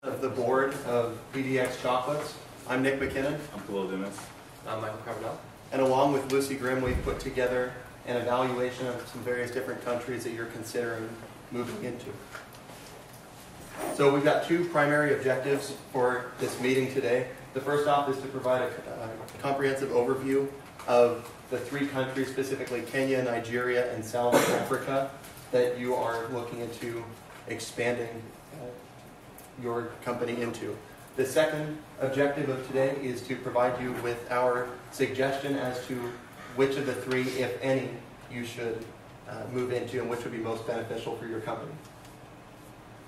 Of the board of BDX Chocolates. I'm Nick McKinnon. I'm Khalil Dimas. I'm Michael Carbonell. And along with Lucy Grimm, we've put together an evaluation of some various different countries that you're considering moving into. So we've got two primary objectives for this meeting today. The first off is to provide a comprehensive overview of the three countries, specifically Kenya, Nigeria, and South Africa, that you are looking into expanding your company into. The second objective of today is to provide you with our suggestion as to which of the three, if any, you should move into and which would be most beneficial for your company.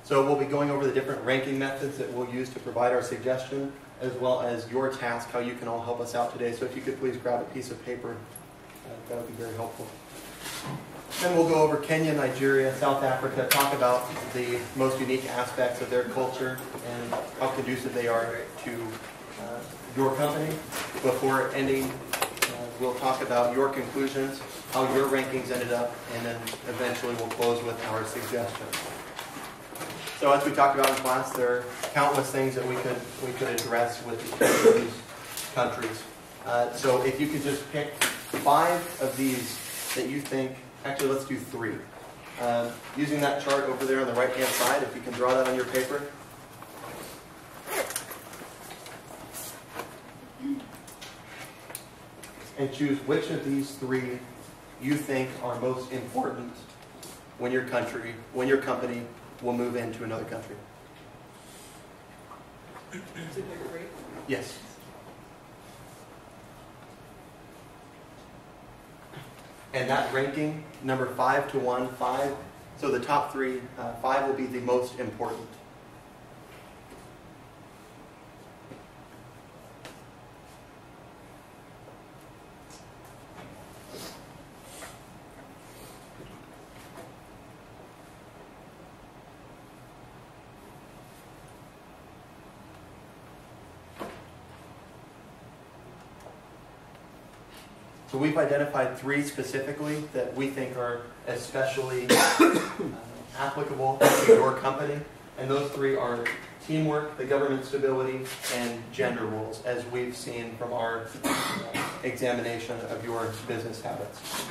So we'll be going over the different ranking methods that we'll use to provide our suggestion, as well as your task, how you can all help us out today. So if you could please grab a piece of paper, that would be very helpful. Then we'll go over Kenya, Nigeria, South Africa, talk about the most unique aspects of their culture and how conducive they are to your company. Before ending, we'll talk about your conclusions, how your rankings ended up, and then eventually we'll close with our suggestions. So as we talked about in class, there are countless things that we could address with these countries. So if you could just pick 5 of these that you think. Actually, let's do 3. Using that chart over there on the right-hand side, if you can draw that on your paper. And choose which of these 3 you think are most important when your company will move into another country. Is it pick 3? Yes. And that ranking, number 5 to 1, 5. So the top 3, 5 will be the most important. So we've identified 3 specifically that we think are especially applicable to your company. And those 3 are teamwork, the government stability, and gender roles, as we've seen from our examination of your business habits.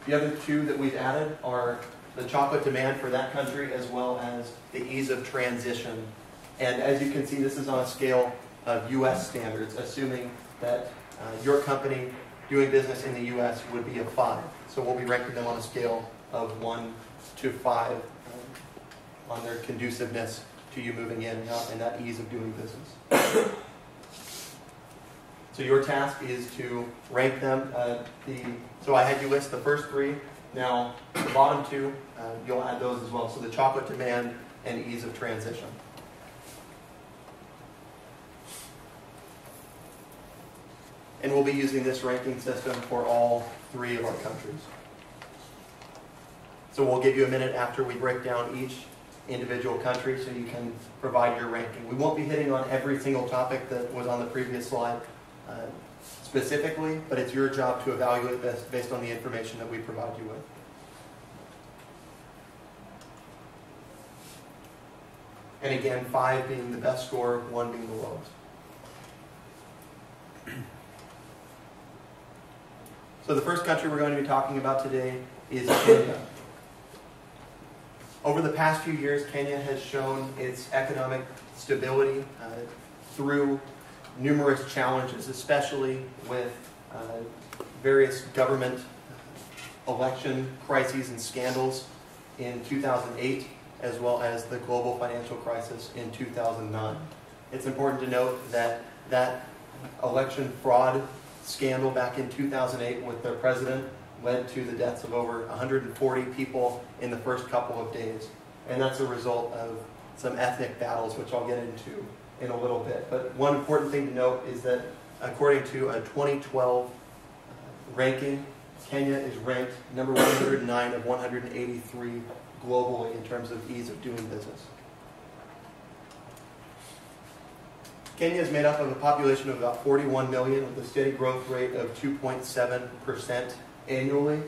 The other 2 that we've added are the chocolate demand for that country, as well as the ease of transition. And as you can see, this is on a scale of U.S. standards, assuming that your company doing business in the U.S. would be a 5. So we'll be ranking them on a scale of 1 to 5 on their conduciveness to you moving in and that ease of doing business. So your task is to rank them. So I had you list the first 3. Now the bottom 2, you'll add those as well. So the chocolate demand and ease of transition. And we'll be using this ranking system for all 3 of our countries. So we'll give you a minute after we break down each individual country so you can provide your ranking. We won't be hitting on every single topic that was on the previous slide specifically, but it's your job to evaluate this based on the information that we provide you with. And again, 5 being the best score, 1 being the lowest. So the first country we're going to be talking about today is Kenya. Over the past few years, Kenya has shown its economic stability through numerous challenges, especially with various government election crises and scandals in 2008, as well as the global financial crisis in 2009. It's important to note that that election fraud scandal back in 2008 with their president led to the deaths of over 140 people in the first couple of days. And that's a result of some ethnic battles, which I'll get into in a little bit. But one important thing to note is that according to a 2012 ranking, Kenya is ranked number 109 of 183 globally in terms of ease of doing business. Kenya is made up of a population of about 41 million with a steady growth rate of 2.7% annually.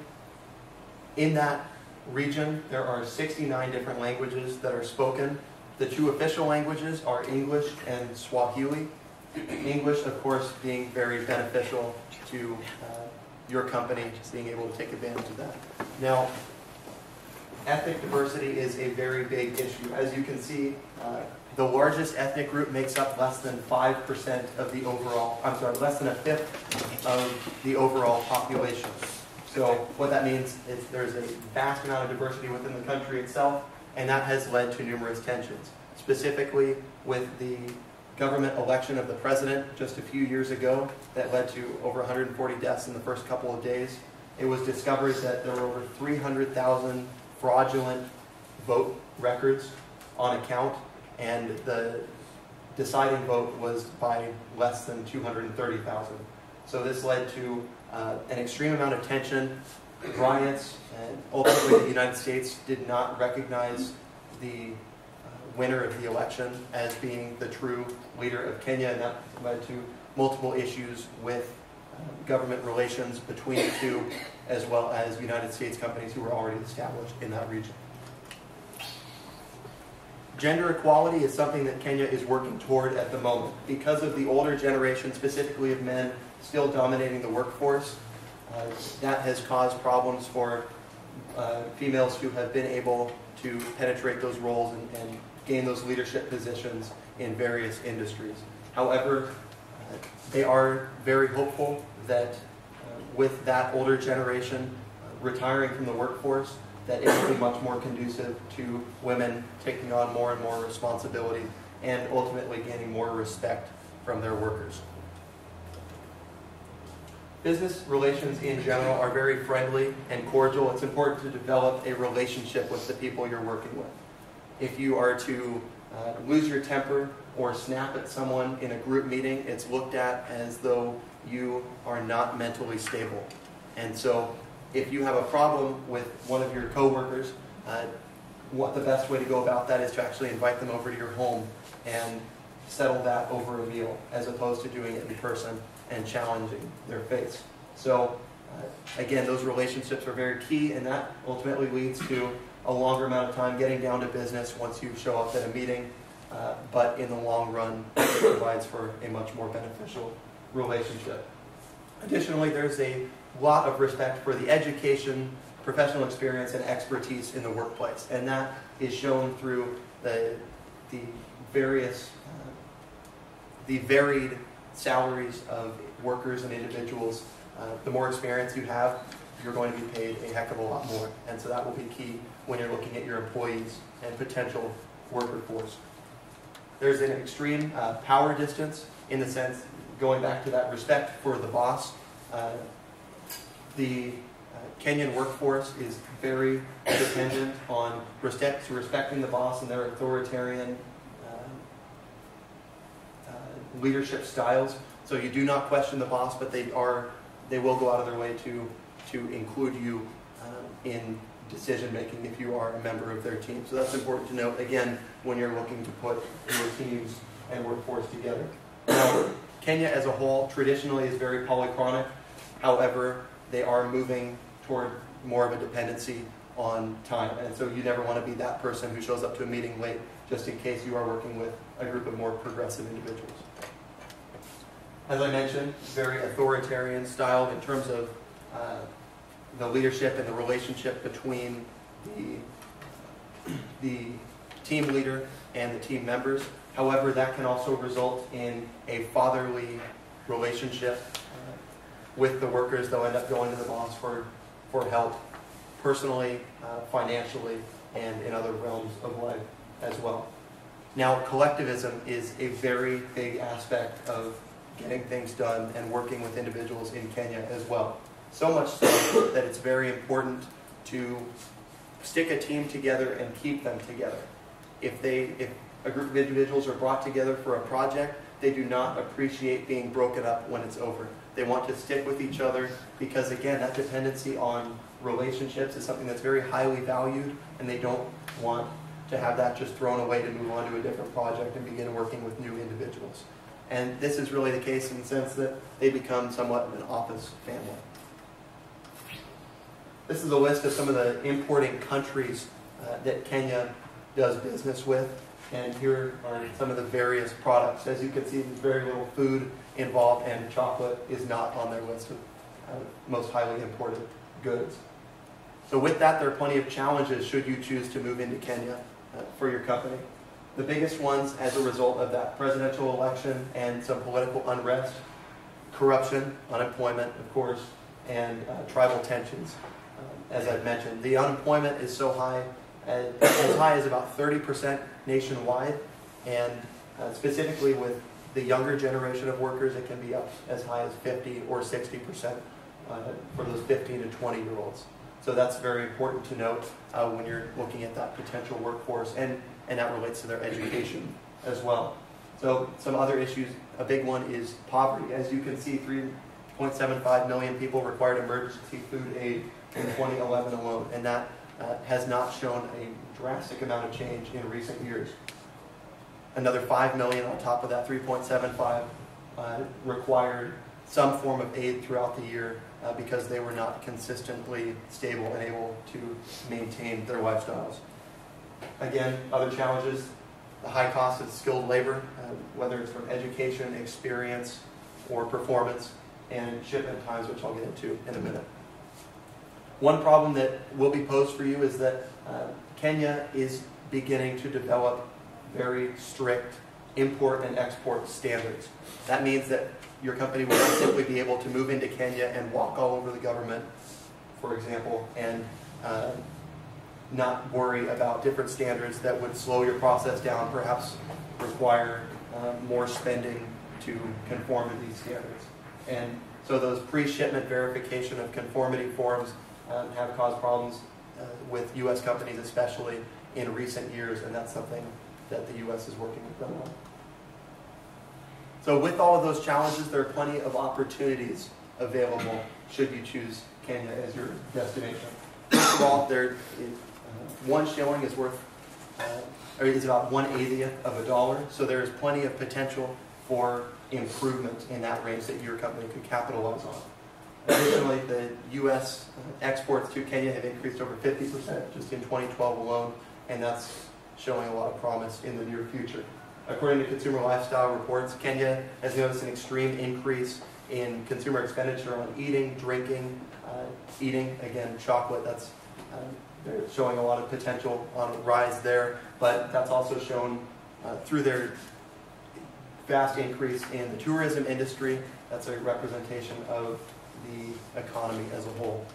In that region, there are 69 different languages that are spoken, The two official languages are English and Swahili. English, of course, being very beneficial to your company, just being able to take advantage of that. Now, ethnic diversity is a very big issue. As you can see, the largest ethnic group makes up less than 5% of the overall, less than a fifth of the overall population. So what that means is there's a vast amount of diversity within the country itself, and that has led to numerous tensions. Specifically with the government election of the president just a few years ago that led to over 140 deaths in the first couple of days, it was discovered that there were over 300,000 fraudulent vote records on account, and the deciding vote was by less than 230,000. So this led to an extreme amount of tension, riots, and ultimately the United States did not recognize the winner of the election as being the true leader of Kenya, and that led to multiple issues with government relations between the two, as well as United States companies who were already established in that region. Gender equality is something that Kenya is working toward at the moment. Because of the older generation, specifically of men, still dominating the workforce, that has caused problems for females who have been able to penetrate those roles and gain those leadership positions in various industries. However, they are very hopeful that with that older generation retiring from the workforce, that it will be much more conducive to women taking on more and more responsibility and ultimately gaining more respect from their workers. Business relations in general are very friendly and cordial. It's important to develop a relationship with the people you're working with. If you are to lose your temper or snap at someone in a group meeting, it's looked at as though you are not mentally stable. And so if you have a problem with one of your coworkers, what the best way to go about that is to actually invite them over to your home and settle that over a meal, as opposed to doing it in person and challenging their face. So again, those relationships are very key, and that ultimately leads to a longer amount of time getting down to business once you show up at a meeting, but in the long run, it provides for a much more beneficial relationship. Additionally, there's a lot of respect for the education, professional experience, and expertise in the workplace, and that is shown through the varied salaries of workers and individuals. The more experience you have, you're going to be paid a heck of a lot more, and so that will be key when you're looking at your employees and potential worker force. There's an extreme power distance in the sense, going back to that respect for the boss. The Kenyan workforce is very dependent on respecting the boss and their authoritarian leadership styles. So you do not question the boss, but they will go out of their way to include you in decision making if you are a member of their team. So that's important to note, again, when you're looking to put your teams and workforce together. Now, Kenya as a whole traditionally is very polychronic. However, they are moving toward more of a dependency on time. And so you never want to be that person who shows up to a meeting late just in case you are working with a group of more progressive individuals. As I mentioned, very authoritarian style in terms of the leadership and the relationship between the team leader and the team members. However, that can also result in a fatherly relationship with the workers. They'll end up going to the boss for help personally, financially, and in other realms of life as well. Now, collectivism is a very big aspect of getting things done and working with individuals in Kenya as well. So much so that it's very important to stick a team together and keep them together. If a group of individuals are brought together for a project, they do not appreciate being broken up when it's over. They want to stick with each other because, again, that dependency on relationships is something that's very highly valued, and they don't want to have that just thrown away to move on to a different project and begin working with new individuals. And this is really the case in the sense that they become somewhat of an office family. This is a list of some of the importing countries that Kenya does business with. And here are some of the various products. As you can see, there's very little food involved, and chocolate is not on their list of most highly imported goods. So with that, there are plenty of challenges should you choose to move into Kenya for your company. The biggest ones as a result of that presidential election and some political unrest: corruption, unemployment, of course, and tribal tensions. As I've mentioned, the unemployment is so high, as high as about 30% nationwide, and specifically with the younger generation of workers, it can be up as high as 50 or 60% for those 15 to 20-year-olds. So that's very important to note when you're looking at that potential workforce, and that relates to their education as well. So some other issues, a big one is poverty. As you can see, 3.75 million people required emergency food aid in 2011 alone, and that has not shown a drastic amount of change in recent years. Another 5 million on top of that 3.75 required some form of aid throughout the year because they were not consistently stable and able to maintain their lifestyles. Again, other challenges: the high cost of skilled labor, whether it's from education, experience, or performance, and shipment times, which I'll get into in a minute. One problem that will be posed for you is that Kenya is beginning to develop very strict import and export standards. That means that your company will not simply be able to move into Kenya and walk all over the government, for example, and not worry about different standards that would slow your process down, perhaps require more spending to conform to these standards. And so those pre-shipment verification of conformity forms have caused problems with U.S. companies, especially in recent years, and that's something that the U.S. is working with them on. So with all of those challenges, there are plenty of opportunities available should you choose Kenya as your destination. First of all, there is, 1 shilling is worth, or is about 1/80th of a dollar, so there is plenty of potential for improvement in that range that your company could capitalize on. Additionally, the U.S. exports to Kenya have increased over 50% just in 2012 alone, and that's showing a lot of promise in the near future. According to Consumer Lifestyle Reports, Kenya has noticed an extreme increase in consumer expenditure on eating, drinking, again, chocolate. That's they're showing a lot of potential on a rise there, but that's also shown through their vast increase in the tourism industry. That's a representation of the economy as a whole.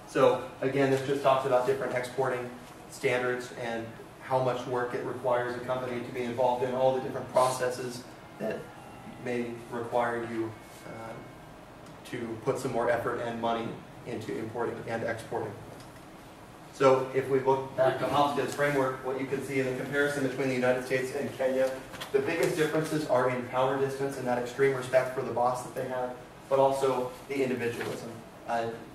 So again, this just talks about different exporting standards and how much work it requires a company to be involved in, all the different processes that may require you to put some more effort and money into importing and exporting. So if we look back to Hofstede's framework, what you can see in the comparison between the United States and Kenya, the biggest differences are in power distance and that extreme respect for the boss that they have, but also the individualism.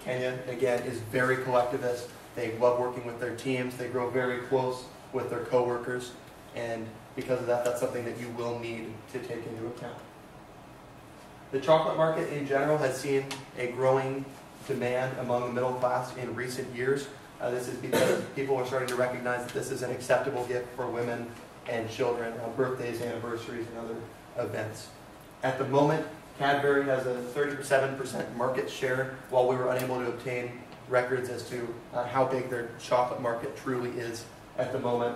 Kenya, again, is very collectivist. They love working with their teams. They grow very close with their coworkers, and because of that, that's something that you will need to take into account. The chocolate market in general has seen a growing demand among the middle class in recent years. This is because people are starting to recognize that this is an acceptable gift for women and children on birthdays, anniversaries, and other events. At the moment, Cadbury has a 37% market share, while we were unable to obtain records as to how big their chocolate market truly is at the moment.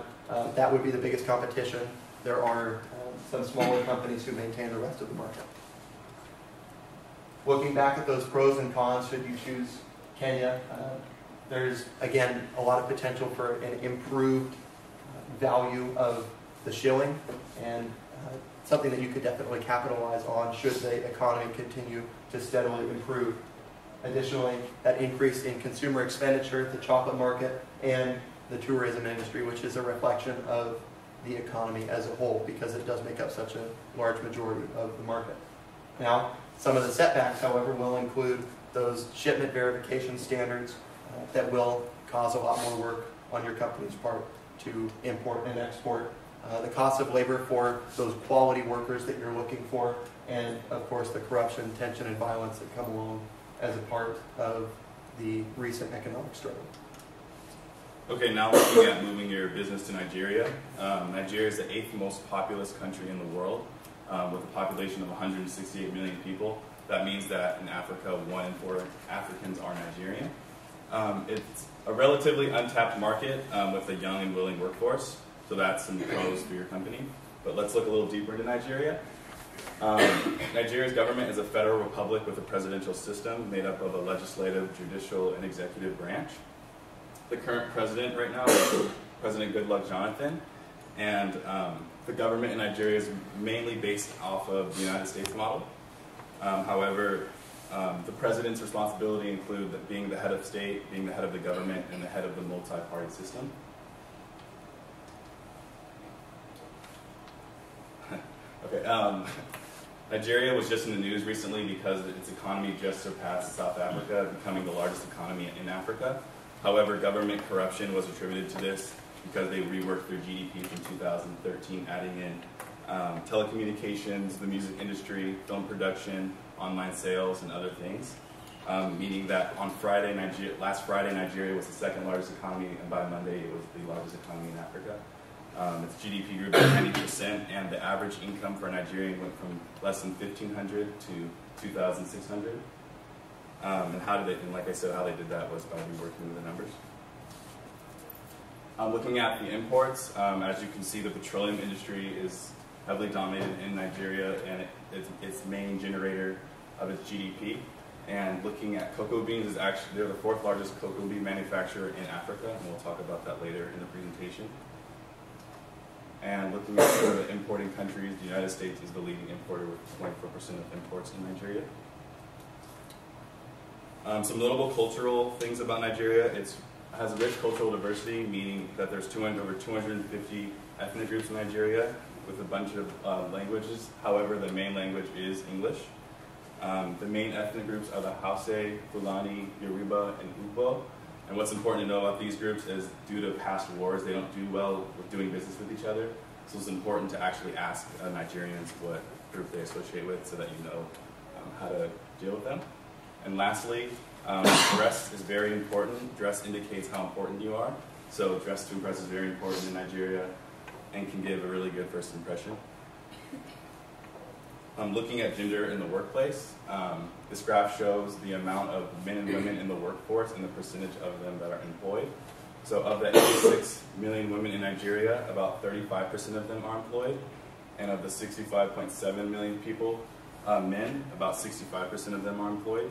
That would be the biggest competition. There are some smaller companies who maintain the rest of the market. Looking back at those pros and cons, should you choose Kenya, there's, again, a lot of potential for an improved value of the shilling, and something that you could definitely capitalize on should the economy continue to steadily improve. Additionally, that increase in consumer expenditure, the chocolate market, and the tourism industry, which is a reflection of the economy as a whole, because it does make up such a large majority of the market. Now, some of the setbacks, however, will include those shipment verification standards that will cause a lot more work on your company's part to import and export, the cost of labor for those quality workers that you're looking for, and of course the corruption, tension, and violence that come along as a part of the recent economic struggle. Okay, now looking at moving your business to Nigeria. Nigeria is the 8th most populous country in the world, with a population of 168 million people. That means that in Africa, 1 in 4 Africans are Nigerian. It's a relatively untapped market with a young and willing workforce, so that's some pros for your company. But let's look a little deeper into Nigeria. Nigeria's government is a federal republic with a presidential system made up of a legislative, judicial, and executive branch. The current president right now is President Goodluck Jonathan, and the government in Nigeria is mainly based off of the United States model. However, the president's responsibility include being the head of state, being the head of the government, and the head of the multi-party system. Okay, Nigeria was just in the news recently because its economy just surpassed South Africa, becoming the largest economy in Africa. However, government corruption was attributed to this because they reworked their GDP from 2013, adding in telecommunications, the music industry, film production, online sales, and other things. Meaning that on last Friday, Nigeria was the second largest economy, and by Monday, it was the largest economy in Africa. Its GDP grew by 90%, and the average income for a Nigerian went from less than $1,500 to $2,600. And how did they? And like I said, how they did that was by reworking the numbers. Looking at the imports, as you can see, the petroleum industry is heavily dominated in Nigeria, and it's its main generator of its GDP. And looking at cocoa beans, they're the 4th largest cocoa bean manufacturer in Africa, and we'll talk about that later in the presentation. And looking at the importing countries, the United States is the leading importer with 24% of imports in Nigeria. Some notable cultural things about Nigeria: it has a rich cultural diversity, meaning that there's over 250 ethnic groups in Nigeria with a bunch of languages. However, the main language is English. The main ethnic groups are the Hausa, Fulani, Yoruba, and Igbo. And what's important to know about these groups is due to past wars, they don't do well with doing business with each other. So it's important to actually ask Nigerians what group they associate with so that you know how to deal with them. And lastly, dress is very important. Dress indicates how important you are. So dress to impress is very important in Nigeria and can give a really good first impression. Looking at gender in the workplace, this graph shows the amount of men and women in the workforce and the percentage of them that are employed. So of the 86 million women in Nigeria, about 35% of them are employed. And of the 65.7 million people, men, about 65% of them are employed.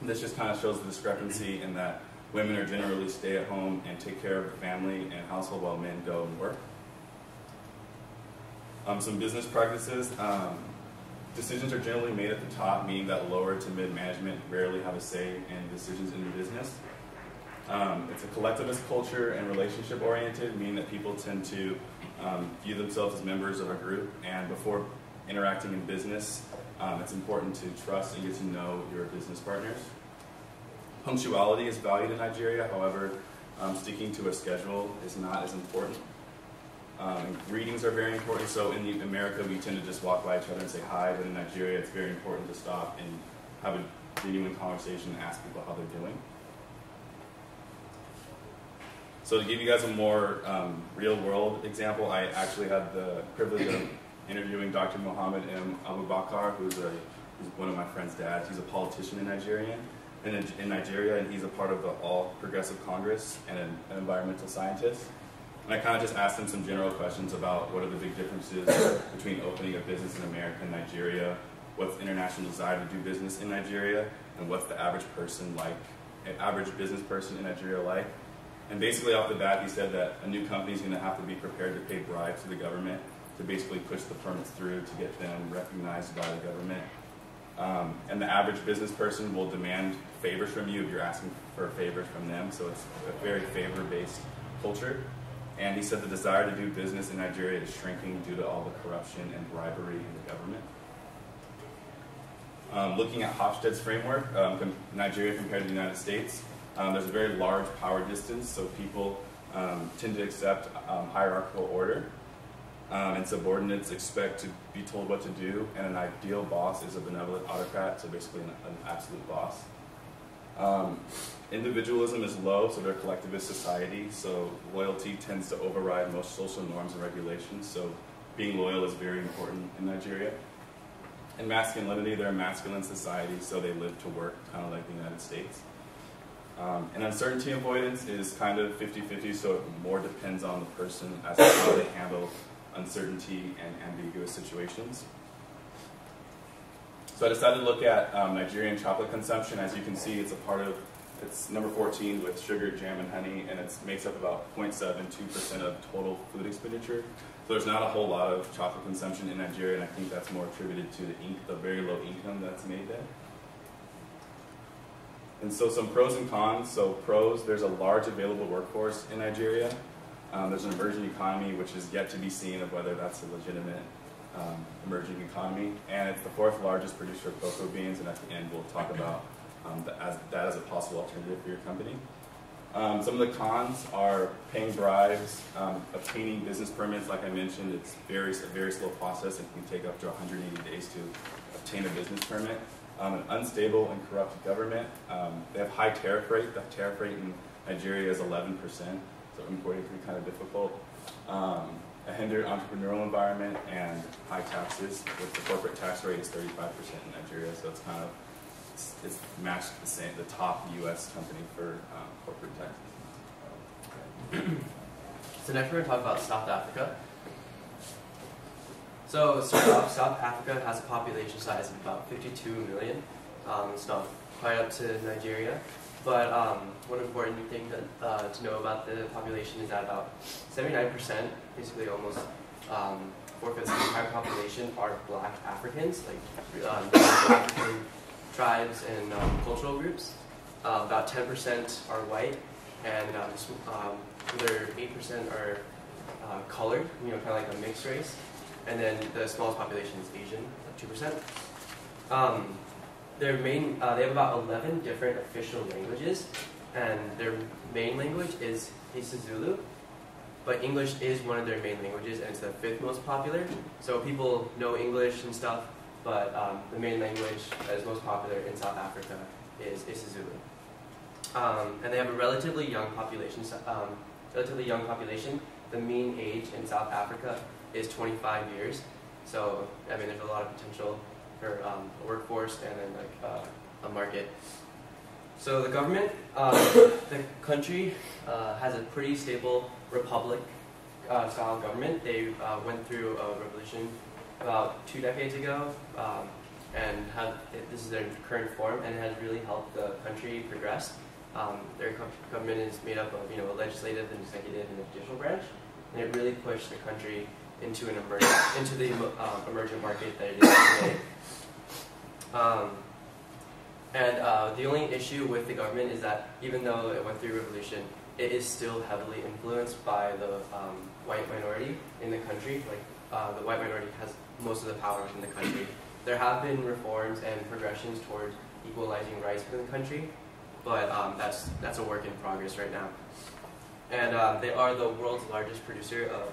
This just kind of shows the discrepancy in that women are generally stay at home and take care of the family and household while men go and work. Some business practices. Decisions are generally made at the top, meaning that lower to mid management rarely have a say in decisions in your business. It's a collectivist culture and relationship oriented, meaning that people tend to view themselves as members of a group, and before interacting in business, it's important to trust and get to know your business partners. Punctuality is valued in Nigeria, however, sticking to a schedule is not as important. Greetings are very important, so in America we tend to just walk by each other and say hi, but in Nigeria it's very important to stop and have a genuine conversation and ask people how they're doing. So to give you guys a more real-world example, I actually had the privilege of interviewing Dr. Mohammed M. Abubakar, who's one of my friend's dads. He's a politician in Nigeria, and he's a part of the All Progressive Congress and an environmental scientist. And I kind of just asked him some general questions about what are the big differences between opening a business in America and Nigeria, what's the international desire to do business in Nigeria, and what's the average business person in Nigeria like. And basically off the bat, he said that a new company is going to have to be prepared to pay bribes to the government to basically push the permits through to get them recognized by the government. And the average business person will demand favors from you if you're asking for favors from them. So it's a very favor-based culture. And he said the desire to do business in Nigeria is shrinking due to all the corruption and bribery in the government. Looking at Hofstede's framework, Nigeria compared to the United States, there's a very large power distance, so people tend to accept hierarchical order. And subordinates expect to be told what to do, and an ideal boss is a benevolent autocrat, so basically an absolute boss. Individualism is low, so they're a collectivist society, so loyalty tends to override most social norms and regulations, so being loyal is very important in Nigeria. And masculinity, they're a masculine society, so they live to work, kind of like the United States. And uncertainty avoidance is kind of 50-50, so it more depends on the person as to how they handle uncertainty and ambiguous situations. So I decided to look at Nigerian chocolate consumption. As you can see, it's number 14 with sugar, jam, and honey, and it makes up about 0.72% of total food expenditure. So there's not a whole lot of chocolate consumption in Nigeria, and I think that's more attributed to the very low income that's made there. And so some pros and cons. So pros, there's a large available workforce in Nigeria. There's an emerging economy, which is yet to be seen of whether that's a legitimate emerging economy. And it's the 4th largest producer of cocoa beans, and at the end we'll talk about that as a possible alternative for your company. Some of the cons are paying bribes, obtaining business permits. Like I mentioned, it's a very slow process. It can take up to 180 days to obtain a business permit. An unstable and corrupt government. They have high tariff rate. The tariff rate in Nigeria is 11%, so importing can be kind of difficult. A hindered entrepreneurial environment and high taxes. With the corporate tax rate is 35% in Nigeria, so it's matched the top U.S. company for corporate taxes. So next we're going to talk about South Africa. So South Africa has a population size of about 52 million. It's not quite up to Nigeria, but one important thing to know about the population is that about 79%, basically almost 4/5 of the entire population, are Black Africans, like African tribes and cultural groups. About 10% are white, and another 8% are colored, kind of like a mixed race. And then the smallest population is Asian, like 2%. They have about 11 different official languages, and their main language is isiZulu, but English is one of their main languages, and it's the 5th most popular. So people know English and stuff, but the main language that is most popular in South Africa is isiZulu. And they have a relatively young population. The mean age in South Africa is 25 years. So, there's a lot of potential for a workforce and then a market. So the government, the country has a pretty stable republic style government. They went through a revolution about 2 decades ago, and this is their current form, and it has really helped the country progress. Their government is made up of a legislative, an executive, and a judicial branch, and it really pushed the country into the emergent market that it is today. The only issue with the government is that even though it went through revolution, it is still heavily influenced by the white minority in the country. The white minority has most of the power in the country. There have been reforms and progressions towards equalizing rights within the country, but that's a work in progress right now. And they are the world's largest producer of,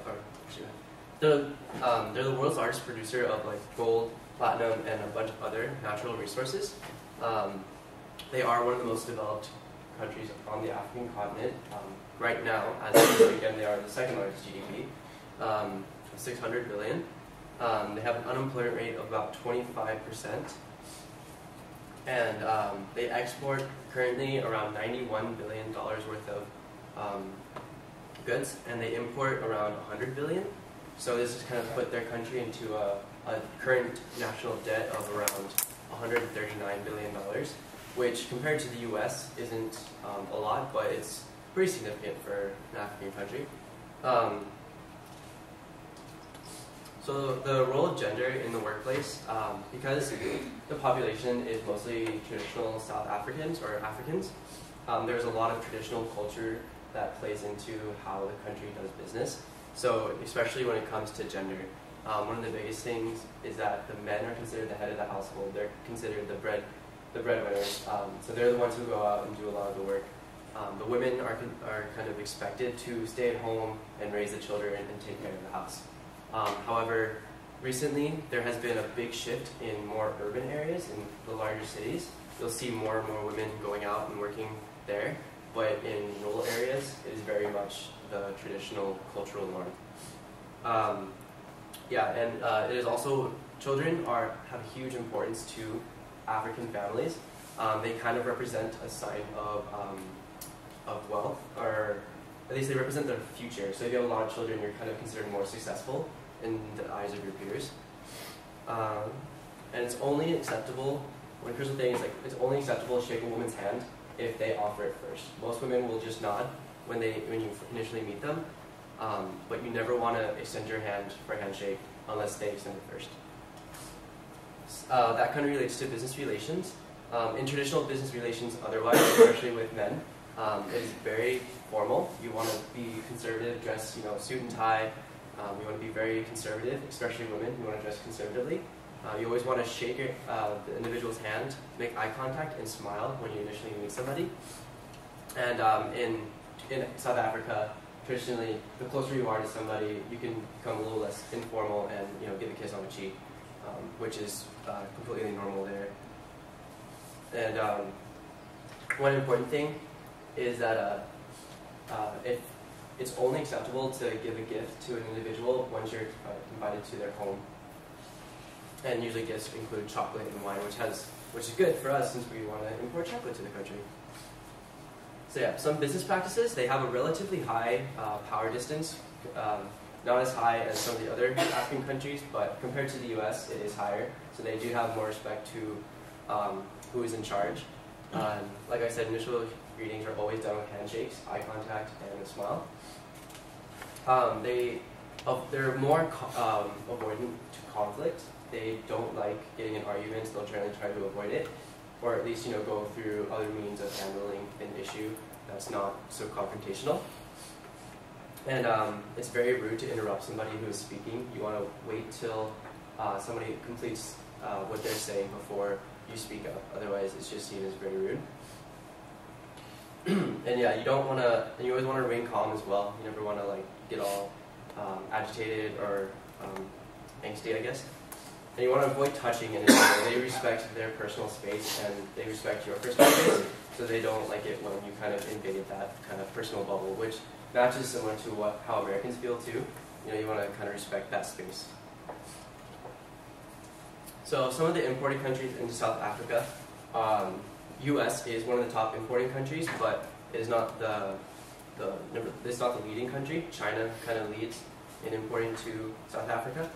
they're the world's largest producer of gold, platinum, and a bunch of other natural resources. They are one of the most developed countries on the African continent. Right now, again, they are the 2nd largest GDP, 600 billion. They have an unemployment rate of about 25%. And they export currently around $91 billion worth of goods, and they import around 100 billion. So this has kind of put their country into a current national debt of around $139 billion, which compared to the US isn't a lot, but it's pretty significant for an African country. So the role of gender in the workplace, because the population is mostly traditional South Africans or Africans, there's a lot of traditional culture that plays into how the country does business. So especially when it comes to gender, one of the biggest things is that the men are considered the head of the household. They're considered the breadwinners. So they're the ones who go out and do a lot of the work. The women are kind of expected to stay at home and raise the children and take care of the house. However, recently there has been a big shift in more urban areas in the larger cities, you'll see more and more women going out and working there, but in rural areas, it is very much the traditional cultural norm. Yeah, and it is also, children have a huge importance to African families. They kind of represent a sign of wealth, or at least they represent their future. So if you have a lot of children, you're kind of considered more successful in the eyes of your peers. And it's only acceptable, one crucial thing is like, it's only acceptable to shake a woman's hand if they offer it first. Most women will just nod when you initially meet them, but you never want to extend your hand for a handshake unless they extend it first. That kind of relates to business relations. In traditional business relations otherwise, especially with men, it is very formal. You want to be conservative, dress suit and tie. You want to be very conservative, especially women. You want to dress conservatively. You always want to shake the individual's hand, make eye contact, and smile when you initially meet somebody. And in South Africa, traditionally, the closer you are to somebody, you can become a little less informal and give a kiss on the cheek, which is completely normal there. And one important thing is that it's only acceptable to give a gift to an individual once you're invited to their home. And usually gifts include chocolate and wine, which is good for us since we want to import chocolate to the country. So yeah, some business practices, they have a relatively high power distance, not as high as some of the other African countries, but compared to the US, it is higher. So they do have more respect to who is in charge. Like I said, initial greetings are always done with handshakes, eye contact, and a smile. They're more avoidant to conflict. They don't like getting in arguments. They'll generally try to avoid it, or at least go through other means of handling an issue that's not so confrontational. And it's very rude to interrupt somebody who is speaking. You want to wait till somebody completes what they're saying before you speak up. Otherwise, it's just seen as very rude. And yeah, you always want to remain calm as well. You never want to get all agitated or angsty, I guess. And you want to avoid touching anyone. They respect their personal space and they respect your personal space, so they don't like it when you kind of invade that kind of personal bubble, which matches similar to how Americans feel too. You want to kind of respect that space. So some of the importing countries into South Africa, U.S. is one of the top importing countries, but it is not it's not the leading country. China kind of leads in importing to South Africa.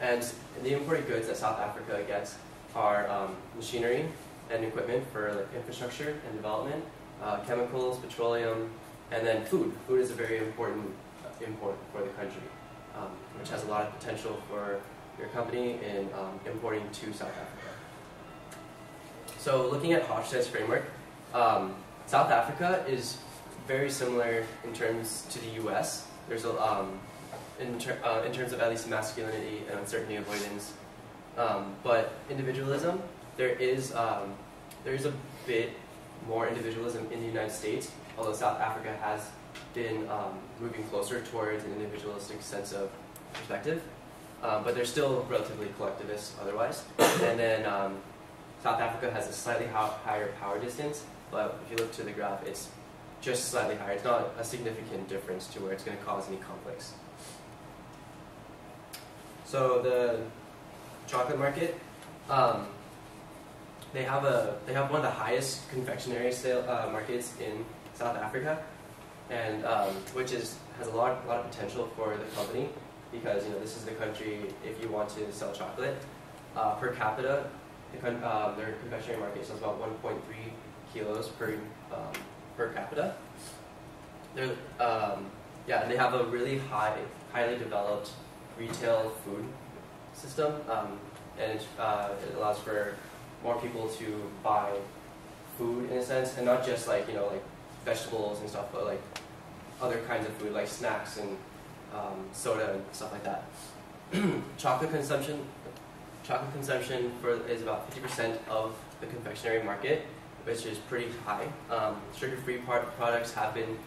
And the imported goods that South Africa gets are machinery and equipment for infrastructure and development, chemicals, petroleum, and then food. Food is a very important import for the country, which has a lot of potential for your company in importing to South Africa. So looking at Hofstede's framework, South Africa is very similar in terms to the U.S. There's in terms of at least masculinity and uncertainty avoidance, but individualism, there is a bit more individualism in the United States, although South Africa has been moving closer towards an individualistic sense of perspective, but they're still relatively collectivist otherwise. And then South Africa has a slightly higher power distance, but if you look to the graph, it's just slightly higher. It's not a significant difference to where it's going to cause any conflicts. So the chocolate market, they have one of the highest confectionery markets in South Africa, and which has a lot of potential for the company, because this is the country, if you want to sell chocolate per capita, their confectionery market sells about 1.3 kilos per capita. And they have a really highly developed retail food system, and it allows for more people to buy food in a sense, and not just like vegetables and stuff, but like other kinds of food like snacks and soda and stuff like that. Chocolate consumption is about 50% of the confectionery market, which is pretty high. Sugar-free products have been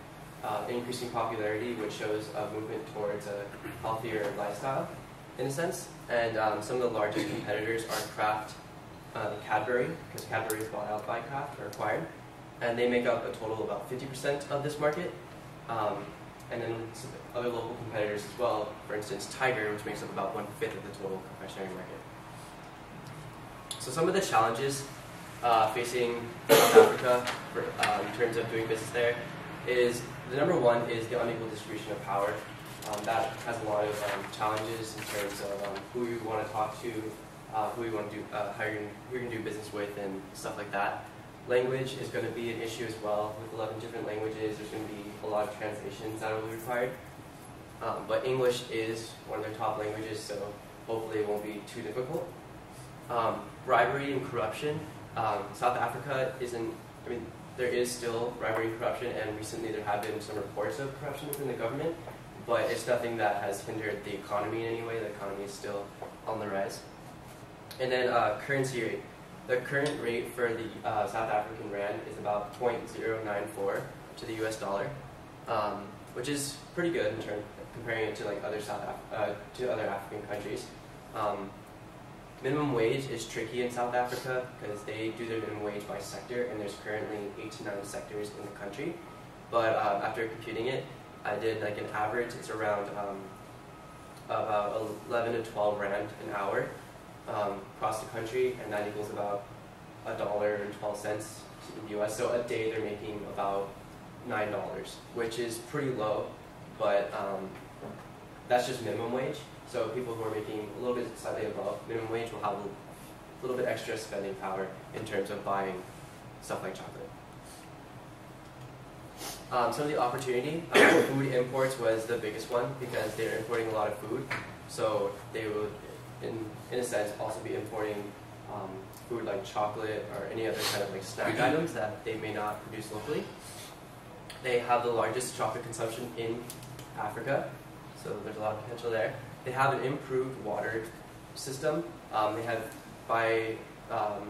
increasing popularity, which shows a movement towards a healthier lifestyle, in a sense. And some of the largest competitors are Kraft, Cadbury, because Cadbury is bought out by Kraft or acquired, and they make up a total of about 50% of this market. And then some other local competitors as well, for instance Tiger, which makes up about 1/5 of the total confectionery market. So some of the challenges facing South Africa in terms of doing business there is, the number one is the unequal distribution of power. That has a lot of challenges in terms of who you want to talk to, who you want to do, who you're going to do business with, and stuff like that. Language is going to be an issue as well. With 11 different languages, there's going to be a lot of translations that will be required. But English is one of their top languages, so hopefully it won't be too difficult. Bribery and corruption. South Africa isn't, I mean, there is still bribery and corruption, and recently there have been some reports of corruption within the government, but it's nothing that has hindered the economy in any way. The economy is still on the rise. And then currency rate. The current rate for the South African rand is about 0.094 to the US dollar, which is pretty good in terms comparing it to like other other African countries. Minimum wage is tricky in South Africa because they do their minimum wage by sector, and there's currently 8 to 9 sectors in the country. But after computing it, I did like an average. It's around about 11 to 12 rand an hour across the country, and that equals about $1.12 in the US. So a day they're making about $9, which is pretty low, but that's just minimum wage. So people who are making a little bit slightly above minimum wage will have a little bit extra spending power in terms of buying stuff like chocolate. Some of the opportunity, food imports was the biggest one because they're importing a lot of food. So they would, in a sense, also be importing food like chocolate or any other kind of like snack items that they may not produce locally. They have the largest chocolate consumption in Africa, so there's a lot of potential there. They have an improved water system. They have, by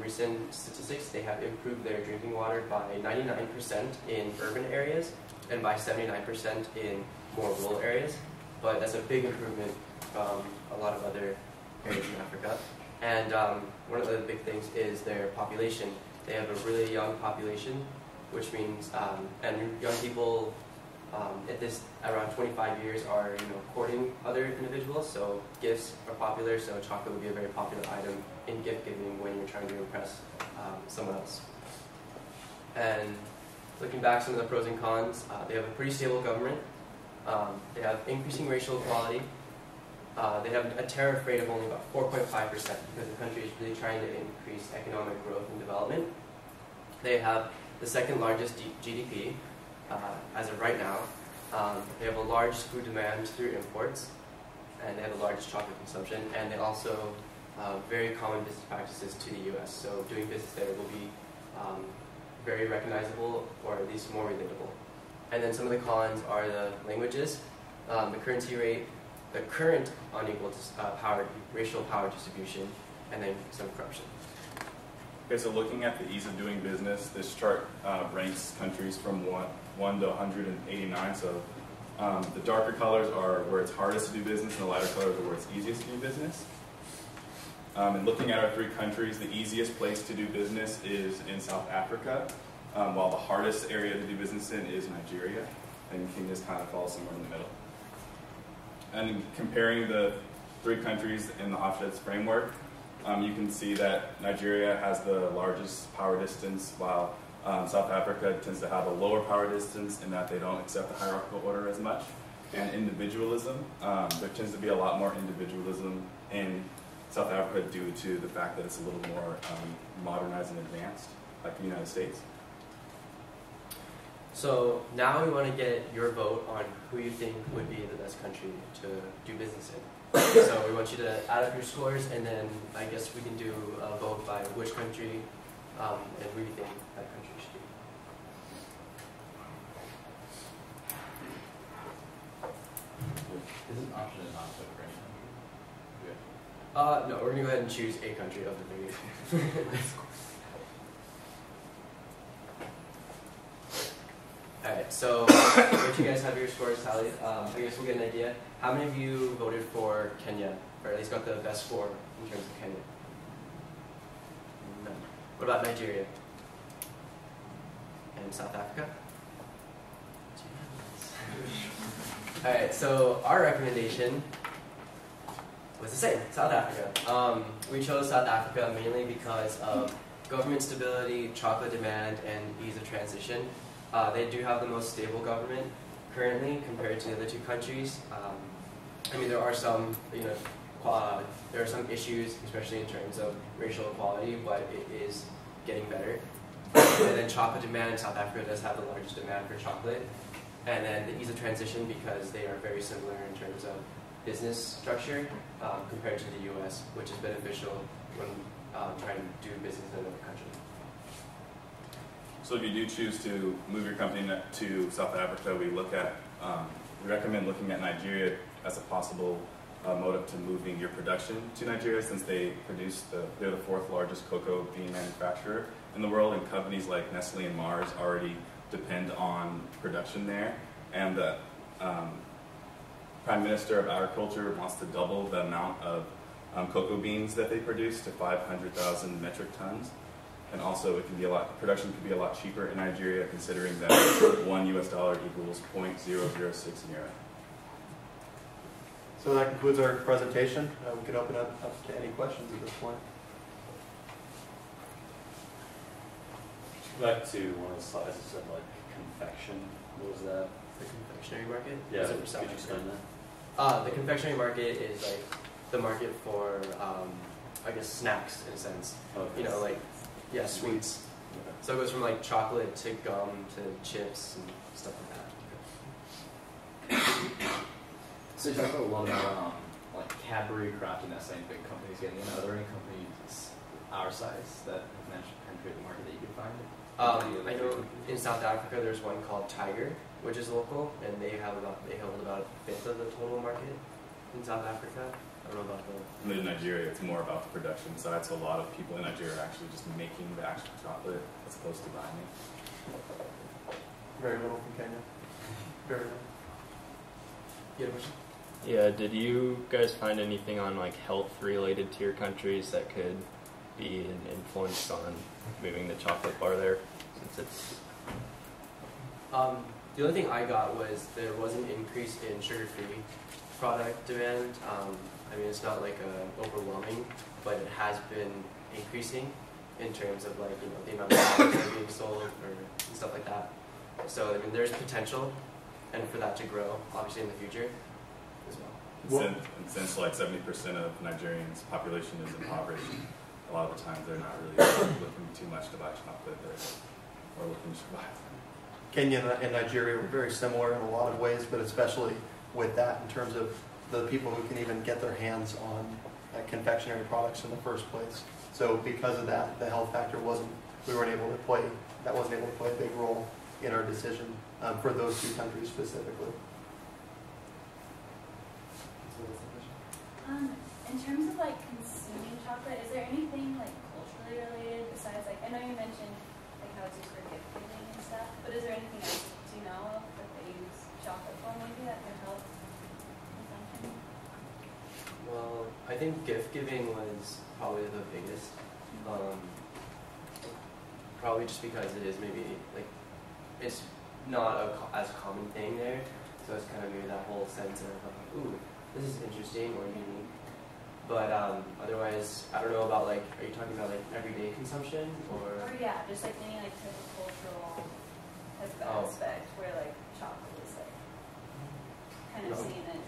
recent statistics, they have improved their drinking water by 99% in urban areas and by 79% in more rural areas. But that's a big improvement from a lot of other areas in Africa. And one of the big things is their population. They have a really young population, which means, and young people at this around 25 years are courting other individuals, so gifts are popular, so chocolate would be a very popular item in gift giving when you're trying to impress someone else. And looking back some of the pros and cons, they have a pretty stable government, they have increasing racial equality, they have a tariff rate of only about 4.5% because the country is really trying to increase economic growth and development. They have the second largest GDP as of right now. They have a large food demand through imports, and they have the largest chocolate consumption, and they also very common business practices to the US. So doing business there will be very recognizable, or at least more relatable. And then some of the cons are the languages, the currency rate, the current unequal racial power distribution, and then some corruption. Okay, so looking at the ease of doing business, this chart ranks countries from 1 to 189. So the darker colors are where it's hardest to do business, and the lighter colors are where it's easiest to do business. And looking at our 3 countries, the easiest place to do business is in South Africa, while the hardest area to do business in is Nigeria, and Kenya kind of falls somewhere in the middle. And comparing the 3 countries in the Offsets framework, you can see that Nigeria has the largest power distance, while South Africa tends to have a lower power distance in that they don't accept the hierarchical order as much. And individualism, there tends to be a lot more individualism in South Africa due to the fact that it's a little more modernized and advanced, like the United States. So now we want to get your vote on who you think would be the best country to do business in. So we want you to add up your scores, and then I guess we can do a vote by which country and who you think that country should be. Is an option is not put for any country? No, we're going to go ahead and choose a country of the 3. Alright, so once you guys have your scores tallied, I guess we'll get an idea. How many of you voted for Kenya, or at least got the best score in terms of Kenya? What about Nigeria? And South Africa? Alright, so our recommendation was the same, South Africa. We chose South Africa mainly because of government stability, chocolate demand, and ease of transition. They do have the most stable government currently compared to the other two countries. I mean, there are some, there are some issues, especially in terms of racial equality, but it is getting better. And then chocolate demand, South Africa does have the largest demand for chocolate. And then the ease of transition because they are very similar in terms of business structure compared to the US, which is beneficial when trying to do business in another country. So if you do choose to move your company to South Africa, we recommend looking at Nigeria as a possible motive to moving your production to Nigeria, since they're the fourth largest cocoa bean manufacturer in the world, and companies like Nestle and Mars already depend on production there. And the Prime Minister of Agriculture wants to double the amount of cocoa beans that they produce to 500,000 metric tons. And also, production could be a lot cheaper in Nigeria, considering that $1 equals 0.006 naira. So that concludes our presentation. We can open up to any questions at this point. Back to one of the slides that said like confection. What was that? The confectionery market? Yeah, Is it for could South you Africa? explain that? The confectionery market is like the market for, I guess, snacks in a sense. Okay. Like, yeah, sweets. Okay. So it goes from like chocolate to gum to chips and stuff like that. So you talk a lot about like Cadbury, Kraft, and that same big companies getting in. Are there any companies our size that have managed to penetrate the market that you could find? I know in South Africa there's one called Tiger, which is local, and they hold about a fifth of the total market in South Africa. I don't know about the. In Nigeria, it's more about the production side, so a lot of people in Nigeria are actually just making the actual chocolate as opposed to buying it. Very little from Kenya. Very little. You had a question? Yeah, did you guys find anything on like health related to your countries that could be an influence on moving the chocolate bar there, since it's... The only thing I got was there was an increase in sugar-free product demand. I mean, it's not like overwhelming, but it has been increasing in terms of like, the amount of products that are being sold and stuff like that. So, I mean, there's potential and for that to grow, obviously, in the future as well. Since like 70% of Nigerians' population is impoverished, a lot of the times they're not really looking too much to buy chocolate, or looking to survive. Kenya and Nigeria were very similar in a lot of ways, but especially with that in terms of the people who can even get their hands on confectionery products in the first place. So because of that, the health factor wasn't able to play a big role in our decision for those two countries specifically. In terms of like consuming chocolate, is there anything like culturally related besides like, I know you mentioned like how it's used for gift giving and stuff, but is there anything else do you know of that they use chocolate for maybe that can help consumption? Well, I think gift giving was probably the biggest. Probably just because it is maybe like it's not as common thing there, so it's kind of maybe that whole sense of ooh, this is interesting or unique. But otherwise, I don't know about like, are you talking about like everyday consumption or? Or yeah, just like any like type of cultural type of aspect where like chocolate is like kind of seen as.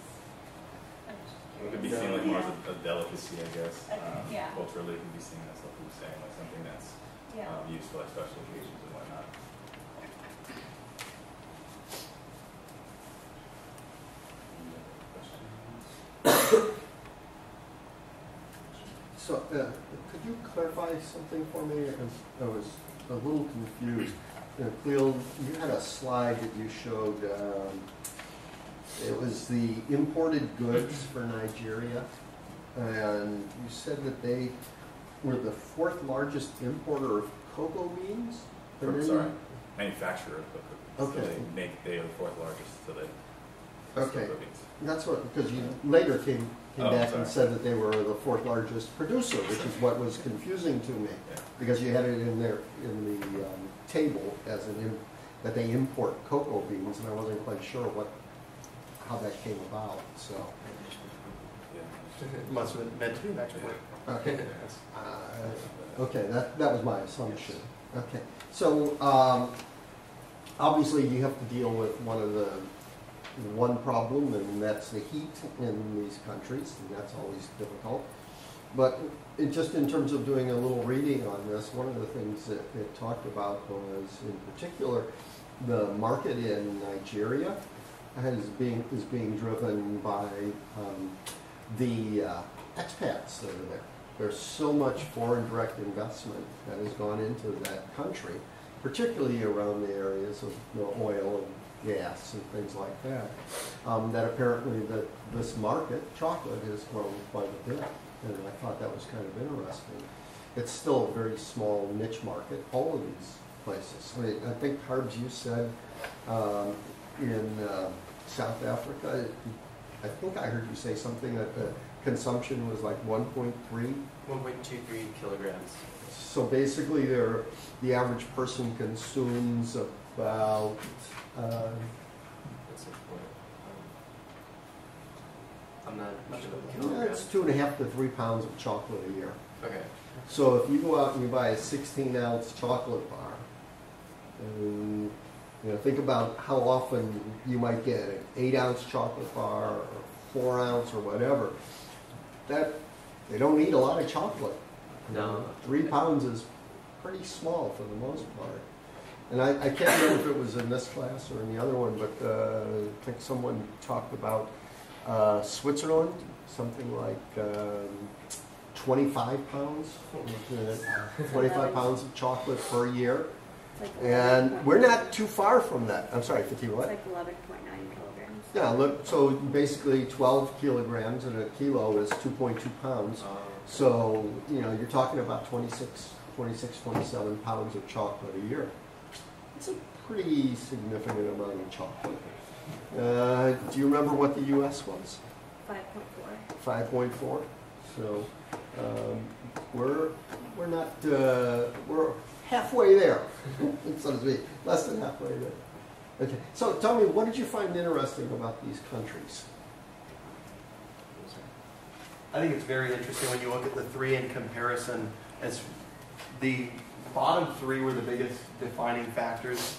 It could be seen like more as a delicacy, I guess. Yeah. Culturally, it can be seen as, like you were saying, like something that's used for like special occasions and whatnot. So, could you clarify something for me? I was a little confused. Cleo, you had a slide that you showed. It was the imported goods for Nigeria, and you said that they were the fourth largest importer of cocoa beans. Manufacturer of cocoa beans. Okay. So they are the fourth largest, so they Okay. cocoa beans. That's what, because you later came Oh, back sorry. and said that they were the fourth largest producer, which is what was confusing to me. Yeah. Because you had it in there, in the table as that they import cocoa beans, and I wasn't quite sure how that came about, so. Yeah. Must have been meant to be an export. Okay. Okay, that was my assumption. Okay, so obviously you have to deal with one problem, and that's the heat in these countries, and that's always difficult. But just in terms of doing a little reading on this, one of the things that it talked about was, in particular, the market in Nigeria is being driven by the expats that are there. There's so much foreign direct investment that has gone into that country, particularly around the areas of oil and gas and things like that, that apparently this market, chocolate, has grown quite a bit. And I thought that was kind of interesting. It's still a very small niche market, all of these places. I think, Harbs, you said in South Africa, I think I heard you say something that the consumption was like 1.3. 1.23 kilograms. So basically, the average person consumes about. That's the point. I'm not much of a It's kilogram. 2.5 to 3 pounds of chocolate a year. Okay. So if you go out and you buy a 16-ounce chocolate bar, and think about how often you might get an 8-ounce chocolate bar or 4-ounce or whatever. That they don't need a lot of chocolate. No. 3 pounds is pretty small for the most part. And I can't remember if it was in this class or in the other one, but I think someone talked about Switzerland, something like 25 pounds, 25 pounds of chocolate per year. Like And we're not too far from that. I'm sorry, 50 It's what? like 11.9 kilograms. Yeah, look, so basically 12 kilograms and a kilo is 2.2 pounds. So, you're talking about 26, 27 pounds of chocolate a year. It's a pretty significant amount of chocolate. Do you remember what the U.S. was? 5.4. 5.4. So we're not we're halfway there, so to speak, less than halfway there. Okay. So tell me, what did you find interesting about these countries? I think it's very interesting when you look at the three in comparison, as the bottom three were the biggest defining factors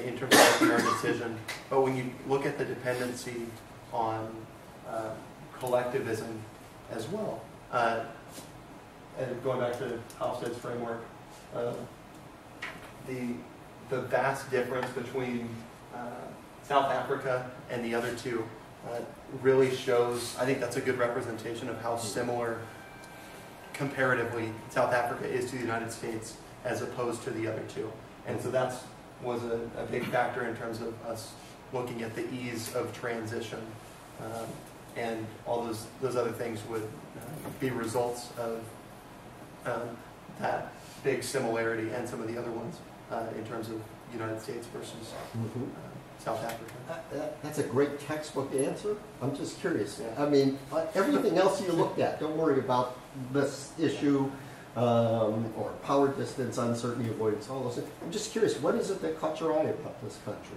in terms of making our decision. But when you look at the dependency on collectivism as well, and going back to Halsted's framework, the vast difference between South Africa and the other two really shows, I think that's a good representation of how similar comparatively South Africa is to the United States as opposed to the other two. And so that was a big factor in terms of us looking at the ease of transition. And all those other things would be results of that big similarity and some of the other ones in terms of United States versus South Africa. That's a great textbook answer. I'm just curious. Yeah. I mean, everything else you looked at, don't worry about this issue or power distance, uncertainty, avoidance, all those things. I'm just curious, what is it that caught your eye about this country?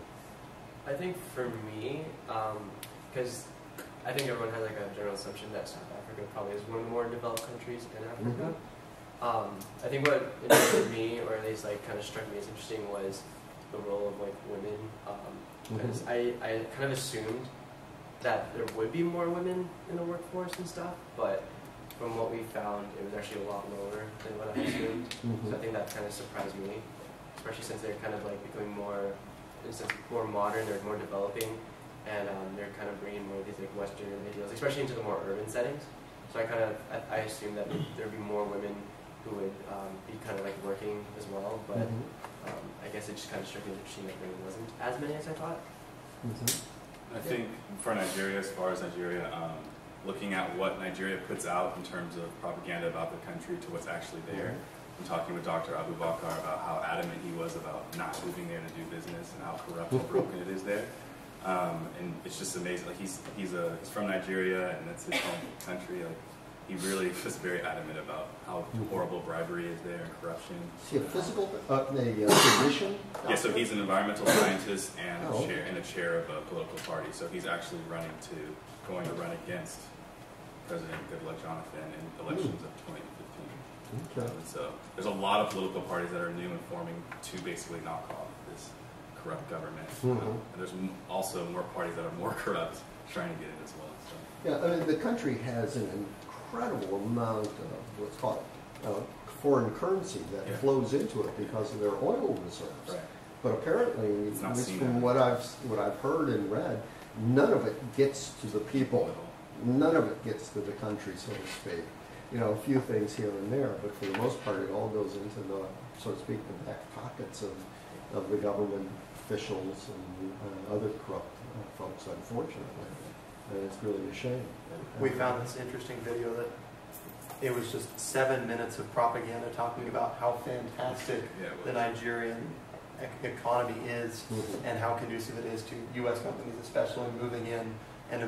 I think for me, because I think everyone has like a general assumption that South Africa probably is one of the more developed countries in Africa. I think what interested me, or at least like kind of struck me as interesting, was the role of like women. Because I kind of assumed that there would be more women in the workforce and stuff, but from what we found, it was actually a lot lower than what I assumed. So I think that kind of surprised me, especially since they're kind of like becoming more modern, they're more developing, and they're kind of bringing more of these like Western ideals, especially into the more urban settings. So I assumed that there'd be more women who would be kind of like working as well, but I guess it just kind of struck me as interesting that there wasn't as many as I thought. I think for Nigeria, as far as Nigeria, looking at what Nigeria puts out in terms of propaganda about the country to what's actually there. I'm talking with Dr. Abubakar about how adamant he was about not moving there to do business and how corrupt and broken it is there. And it's just amazing. Like he's from Nigeria, and that's his home country. Like he really was very adamant about how horrible bribery is there and corruption. Is he a physical, physician? Yeah, so he's an environmental scientist and Oh, a chair of a political party. So he's actually going to run against President Goodluck Jonathan in elections of 2015. Okay. So there's a lot of political parties that are new and forming to basically knock off this corrupt government. And there's also more parties that are more corrupt trying to get in as well. So. Yeah, I mean, the country has an incredible amount of what's called foreign currency that flows into it because of their oil reserves. Right. But apparently, It's not at least seen from in- what I've heard and read, none of it gets to the people. None of it gets to the country, so to speak. You know, a few things here and there, but for the most part, it all goes into the, so to speak, the back pockets of the government officials and other corrupt folks, unfortunately. And it's really a shame. We found this interesting video that it was just 7 minutes of propaganda talking about how fantastic Yeah, it the was. Nigerian economy is and how conducive it is to U.S. companies, especially moving in and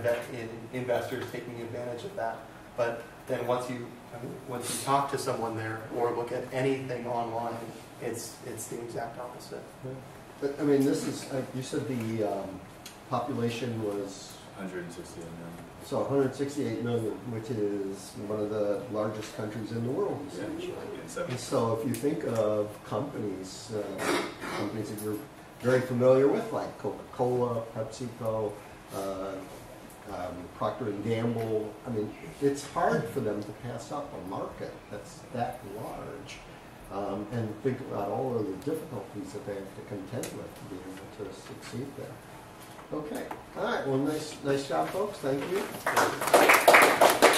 investors taking advantage of that. But then once you talk to someone there or look at anything online, it's the exact opposite. But, I mean, this is, you said the population was 168 million. so 168 million, which is one of the largest countries in the world, Yeah, essentially. in 70. And so if you think of companies that you're very familiar with, like Coca-Cola, PepsiCo, Procter & Gamble, I mean, it's hard for them to pass up a market that's that large. And think about all of the difficulties that they have to contend with to be able to succeed there. Okay. All right. Well, nice job, folks. Thank you.